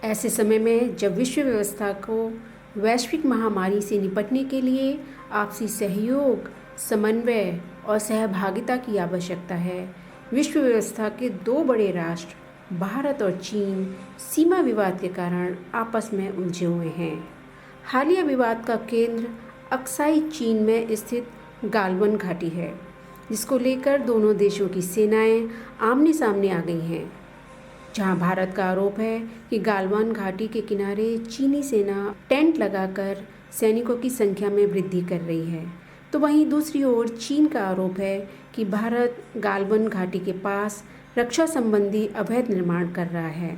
ऐसे समय में जब विश्व व्यवस्था को वैश्विक महामारी से निपटने के लिए आपसी सहयोग, समन्वय और सहभागिता की आवश्यकता है, विश्व व्यवस्था के दो बड़े राष्ट्र भारत और चीन सीमा विवाद के कारण आपस में उलझे हुए हैं। हालिया विवाद का केंद्र अक्साई चीन में स्थित गालवन घाटी है, जिसको लेकर दोनों देशों की सेनाएं आमने सामने आ गई हैं। जहां भारत का आरोप है कि गालवान घाटी के किनारे चीनी सेना टेंट लगाकर सैनिकों की संख्या में वृद्धि कर रही है, तो वहीं दूसरी ओर चीन का आरोप है कि भारत गालवन घाटी के पास रक्षा संबंधी अवैध निर्माण कर रहा है।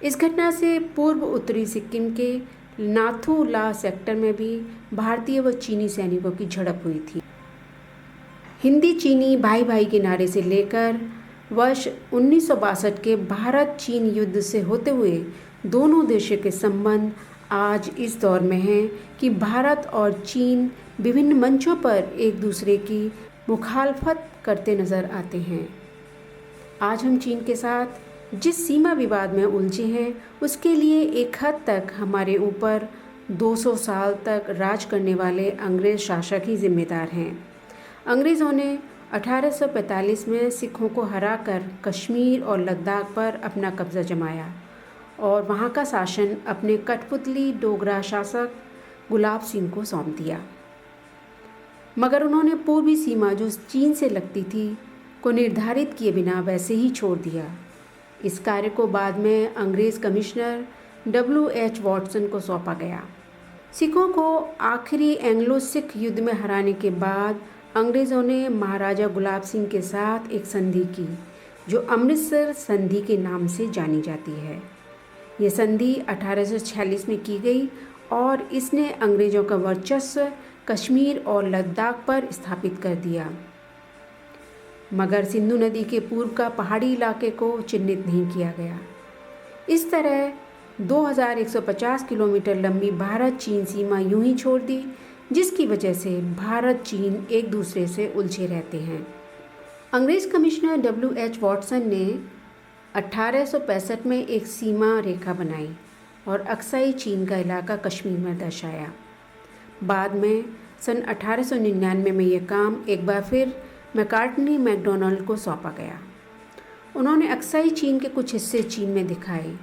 इस घटना से पूर्व उत्तरी सिक्किम के नाथू ला सेक्टर में भी भारतीय व चीनी सैनिकों की झड़प हुई थी। हिंदी चीनी भाई भाई के नारे से लेकर वर्ष 1962 के भारत चीन युद्ध से होते हुए दोनों देशों के संबंध आज इस दौर में हैं कि भारत और चीन विभिन्न मंचों पर एक दूसरे की मुखालफत करते नजर आते हैं। आज हम चीन के साथ जिस सीमा विवाद में उलझे हैं, उसके लिए एक हद तक हमारे ऊपर 200 साल तक राज करने वाले अंग्रेज शासक ही जिम्मेदार हैं। अंग्रेज़ों ने 1845 में सिखों को हराकर कश्मीर और लद्दाख पर अपना कब्जा जमाया और वहाँ का शासन अपने कठपुतली डोगरा शासक गुलाब सिंह को सौंप दिया। मगर उन्होंने पूर्वी सीमा जो चीन से लगती थी को निर्धारित किए बिना वैसे ही छोड़ दिया। इस कार्य को बाद में अंग्रेज़ कमिश्नर W.H. वॉटसन को सौंपा गया। सिखों को आखिरी एंग्लो सिख युद्ध में हराने के बाद अंग्रेज़ों ने महाराजा गुलाब सिंह के साथ एक संधि की, जो अमृतसर संधि के नाम से जानी जाती है। यह संधि 1846 में की गई और इसने अंग्रेज़ों का वर्चस्व कश्मीर और लद्दाख पर स्थापित कर दिया, मगर सिंधु नदी के पूर्व का पहाड़ी इलाके को चिन्हित नहीं किया गया। इस तरह 2150 किलोमीटर लंबी भारत चीन सीमा यूं ही छोड़ दी, जिसकी वजह से भारत चीन एक दूसरे से उलझे रहते हैं। अंग्रेज़ कमिश्नर W.H. वॉटसन ने 1865 में एक सीमा रेखा बनाई और अक्साई चीन का इलाका कश्मीर में दर्शाया। बाद में सन 1899 में यह काम एक बार फिर मैकार्टनी मैकडॉनल्ड को सौंपा गया। उन्होंने अक्साई चीन के कुछ हिस्से चीन में दिखाए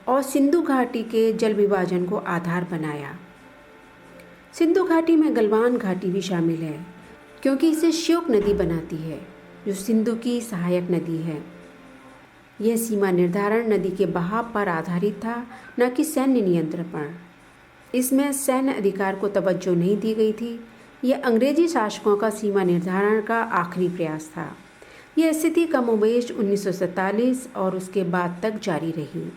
और सिंधु घाटी के जल विभाजन को आधार बनाया। सिंधु घाटी में गलवान घाटी भी शामिल है, क्योंकि इसे श्योक नदी बनाती है, जो सिंधु की सहायक नदी है। यह सीमा निर्धारण नदी के बहाव पर आधारित था, न कि सैन्य नियंत्रण पर। इसमें सैन्य अधिकार को तवज्जो नहीं दी गई थी। यह अंग्रेजी शासकों का सीमा निर्धारण का आखिरी प्रयास था। यह स्थिति कमोबेश 1947 और उसके बाद तक जारी रही।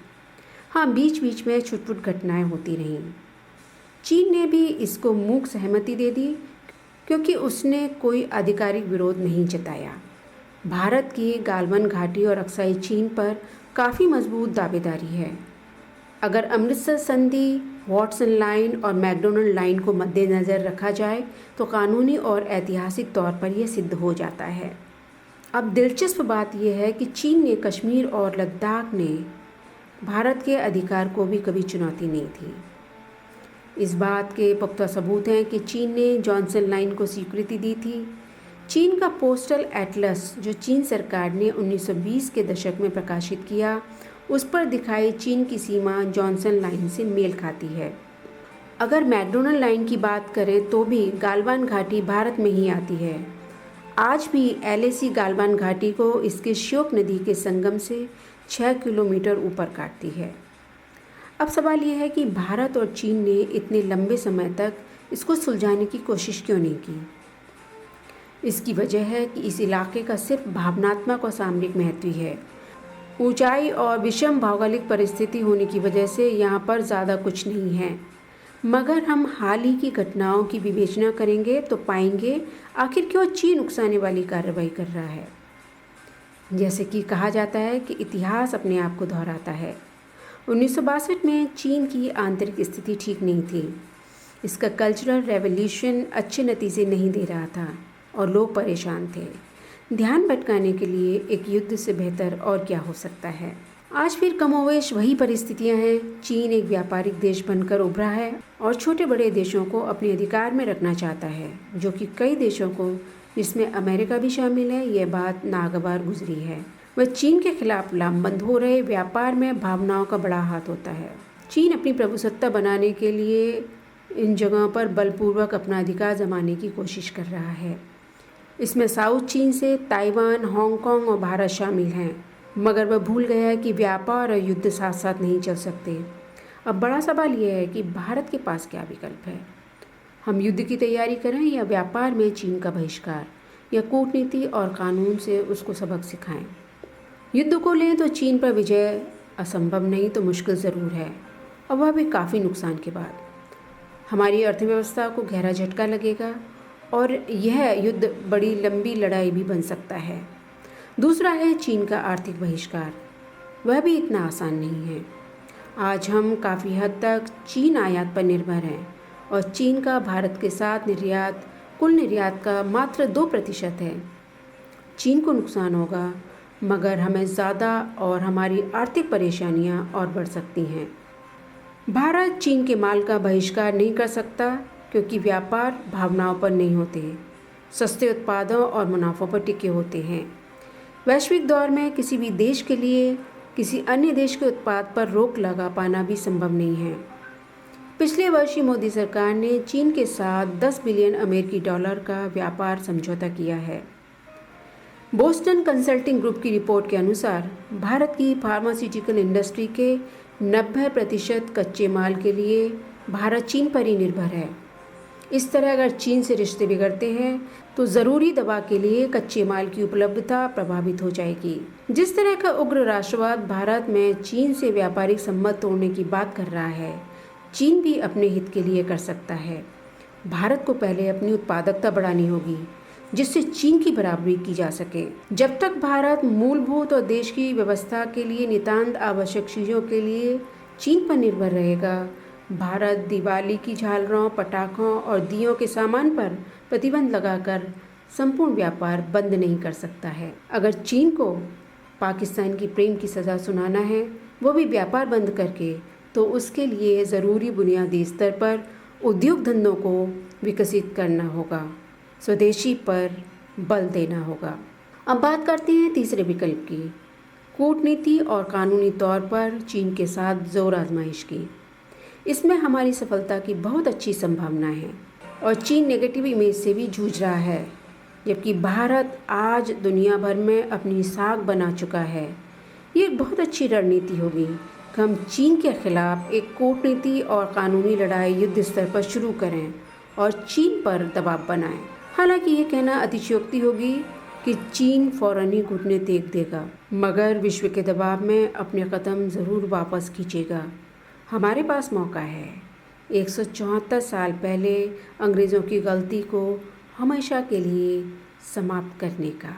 हाँ, बीच बीच में छुटपुट घटनाएं होती रहीं। चीन ने भी इसको मूक सहमति दे दी, क्योंकि उसने कोई आधिकारिक विरोध नहीं जताया। भारत की गालवन घाटी और अक्साई चीन पर काफ़ी मजबूत दावेदारी है। अगर अमृतसर संधि, वॉटसन लाइन और मैकडॉनल्ड लाइन को मद्देनज़र रखा जाए तो कानूनी और ऐतिहासिक तौर पर यह सिद्ध हो जाता है। अब दिलचस्प बात यह है कि चीन ने कश्मीर और लद्दाख ने भारत के अधिकार को भी कभी चुनौती नहीं दी। इस बात के पुख्ता सबूत हैं कि चीन ने जॉनसन लाइन को स्वीकृति दी थी। चीन का पोस्टल एटलस, जो चीन सरकार ने 1920 के दशक में प्रकाशित किया, उस पर दिखाई चीन की सीमा जॉनसन लाइन से मेल खाती है। अगर मैकडॉनल्ड लाइन की बात करें तो भी गालवान घाटी भारत में ही आती है। आज भी LAC गालवान घाटी को इसके श्योक नदी के संगम से 6 किलोमीटर ऊपर काटती है। अब सवाल यह है कि भारत और चीन ने इतने लंबे समय तक इसको सुलझाने की कोशिश क्यों नहीं की। इसकी वजह है कि इस इलाके का सिर्फ भावनात्मक और सामरिक महत्व ही है। ऊंचाई और विषम भौगोलिक परिस्थिति होने की वजह से यहाँ पर ज़्यादा कुछ नहीं है। मगर हम हाल ही की घटनाओं की विवेचना करेंगे तो पाएंगे आखिर क्यों चीन उकसाने वाली कार्रवाई कर रहा है। जैसे कि कहा जाता है कि इतिहास अपने आप को दोहराता है। 1962 में चीन की आंतरिक स्थिति ठीक नहीं थी। इसका कल्चरल रेवोल्यूशन अच्छे नतीजे नहीं दे रहा था और लोग परेशान थे। ध्यान भटकाने के लिए एक युद्ध से बेहतर और क्या हो सकता है। आज फिर कमोवेश वही परिस्थितियां हैं। चीन एक व्यापारिक देश बनकर उभरा है और छोटे बड़े देशों को अपने अधिकार में रखना चाहता है, जो कि कई देशों को, जिसमें अमेरिका भी शामिल है, यह बात नागवार गुजरी है। वह चीन के खिलाफ लामबंद हो रहे व्यापार में भावनाओं का बड़ा हाथ होता है। चीन अपनी प्रभुसत्ता बनाने के लिए इन जगहों पर बलपूर्वक अपना अधिकार जमाने की कोशिश कर रहा है। इसमें साउथ चीन से ताइवान, हांगकांग और भारत शामिल हैं, मगर वह भूल गया है कि व्यापार और युद्ध साथ साथ नहीं चल सकते। अब बड़ा सवाल यह है कि भारत के पास क्या विकल्प है। हम युद्ध की तैयारी करें या व्यापार में चीन का बहिष्कार, या कूटनीति और कानून से उसको सबक सिखाएं। युद्ध को लें तो चीन पर विजय असंभव नहीं तो मुश्किल ज़रूर है, और वह भी काफ़ी नुकसान के बाद। हमारी अर्थव्यवस्था को गहरा झटका लगेगा और यह युद्ध बड़ी लंबी लड़ाई भी बन सकता है। दूसरा है चीन का आर्थिक बहिष्कार। वह भी इतना आसान नहीं है। आज हम काफ़ी हद तक चीन आयात पर निर्भर हैं और चीन का भारत के साथ निर्यात कुल निर्यात का मात्र 2% है। चीन को नुकसान होगा, मगर हमें ज़्यादा और हमारी आर्थिक परेशानियां और बढ़ सकती हैं। भारत चीन के माल का बहिष्कार नहीं कर सकता क्योंकि व्यापार भावनाओं पर नहीं होते, सस्ते उत्पादों और मुनाफों पर टिके होते हैं। वैश्विक दौर में किसी भी देश के लिए किसी अन्य देश के उत्पाद पर रोक लगा पाना भी संभव नहीं है। पिछले वर्ष ही मोदी सरकार ने चीन के साथ 10 बिलियन अमेरिकी डॉलर का व्यापार समझौता किया है। बोस्टन कंसल्टिंग ग्रुप की रिपोर्ट के अनुसार भारत की फार्मास्यूटिकल इंडस्ट्री के 90% कच्चे माल के लिए भारत चीन पर ही निर्भर है। इस तरह अगर चीन से रिश्ते बिगड़ते हैं तो ज़रूरी दवा के लिए कच्चे माल की उपलब्धता प्रभावित हो जाएगी। जिस तरह का उग्र राष्ट्रवाद भारत में चीन से व्यापारिक संबंध तोड़ने की बात कर रहा है, चीन भी अपने हित के लिए कर सकता है। भारत को पहले अपनी उत्पादकता बढ़ानी होगी जिससे चीन की बराबरी की जा सके। जब तक भारत मूलभूत और देश की व्यवस्था के लिए नितांत आवश्यक चीज़ों के लिए चीन पर निर्भर रहेगा, भारत दिवाली की झालरों, पटाखों और दियों के सामान पर प्रतिबंध लगाकर संपूर्ण व्यापार बंद नहीं कर सकता है। अगर चीन को पाकिस्तान की प्रेम की सज़ा सुनाना है, वो भी व्यापार बंद करके, तो उसके लिए ज़रूरी बुनियादी स्तर पर उद्योग धंधों को विकसित करना होगा, स्वदेशी पर बल देना होगा। अब बात करते हैं तीसरे विकल्प की, कूटनीति और कानूनी तौर पर चीन के साथ जोर आजमाइश की। इसमें हमारी सफलता की बहुत अच्छी संभावना है और चीन नेगेटिव इमेज से भी जूझ रहा है, जबकि भारत आज दुनिया भर में अपनी साख बना चुका है। ये एक बहुत अच्छी रणनीति होगी कि हम चीन के खिलाफ एक कूटनीति और कानूनी लड़ाई युद्ध स्तर पर शुरू करें और चीन पर दबाव बनाएं। हालांकि ये कहना अतिशयोक्ति होगी कि चीन फौरन ही घुटने टेक देगा, मगर विश्व के दबाव में अपने कदम ज़रूर वापस खींचेगा। हमारे पास मौका है 174 साल पहले अंग्रेज़ों की गलती को हमेशा के लिए समाप्त करने का।